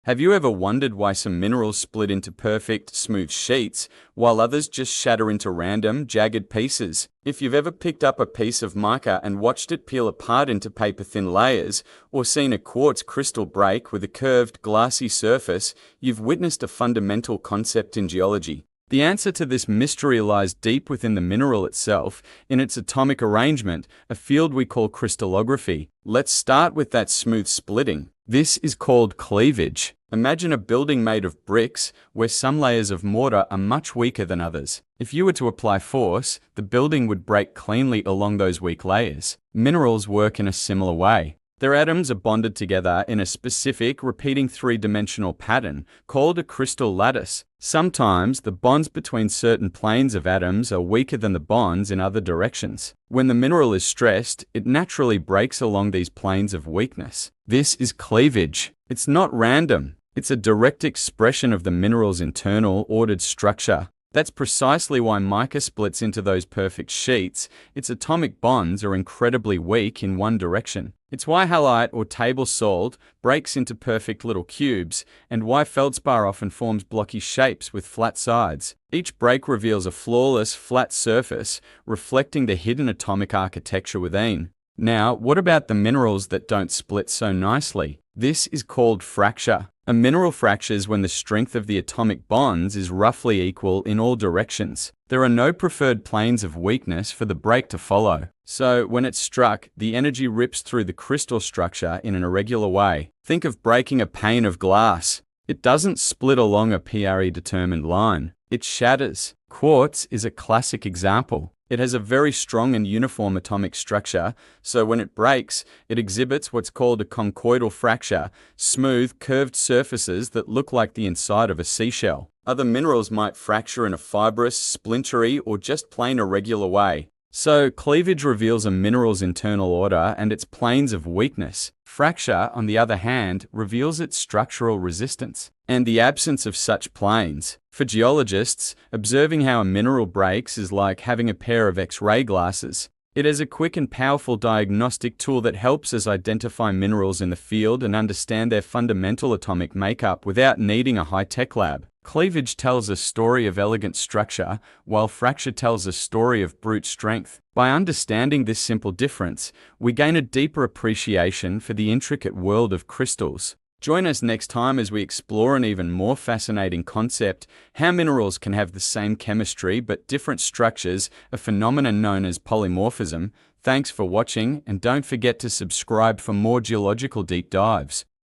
Have you ever wondered why some minerals split into perfect, smooth sheets, while others just shatter into random, jagged pieces? If you've ever picked up a piece of mica and watched it peel apart into paper-thin layers, or seen a quartz crystal break with a curved, glassy surface, you've witnessed a fundamental concept in geology. The answer to this mystery lies deep within the mineral itself, in its atomic arrangement, a field we call crystallography. Let's start with that smooth splitting. This is called cleavage. Imagine a building made of bricks, where some layers of mortar are much weaker than others. If you were to apply force, the building would break cleanly along those weak layers. Minerals work in a similar way. Their atoms are bonded together in a specific, repeating three-dimensional pattern called a crystal lattice. Sometimes, the bonds between certain planes of atoms are weaker than the bonds in other directions. When the mineral is stressed, it naturally breaks along these planes of weakness. This is cleavage. It's not random. It's a direct expression of the mineral's internal, ordered structure. That's precisely why mica splits into those perfect sheets. Its atomic bonds are incredibly weak in one direction. It's why halite or table salt breaks into perfect little cubes, and why feldspar often forms blocky shapes with flat sides. Each break reveals a flawless, flat surface, reflecting the hidden atomic architecture within. Now, what about the minerals that don't split so nicely? This is called fracture. A mineral fractures when the strength of the atomic bonds is roughly equal in all directions. There are no preferred planes of weakness for the break to follow. So, when it's struck, the energy rips through the crystal structure in an irregular way. Think of breaking a pane of glass. It doesn't split along a predetermined line. It shatters. Quartz is a classic example. It has a very strong and uniform atomic structure, so when it breaks, it exhibits what's called a conchoidal fracture, smooth, curved surfaces that look like the inside of a seashell. Other minerals might fracture in a fibrous, splintery, or just plain irregular way. So, cleavage reveals a mineral's internal order and its planes of weakness. Fracture, on the other hand, reveals its structural resistance and the absence of such planes. For geologists, observing how a mineral breaks is like having a pair of X-ray glasses. It is a quick and powerful diagnostic tool that helps us identify minerals in the field and understand their fundamental atomic makeup without needing a high-tech lab. Cleavage tells a story of elegant structure, while fracture tells a story of brute strength. By understanding this simple difference, we gain a deeper appreciation for the intricate world of crystals. Join us next time as we explore an even more fascinating concept: how minerals can have the same chemistry but different structures, a phenomenon known as polymorphism. Thanks for watching, and don't forget to subscribe for more geological deep dives.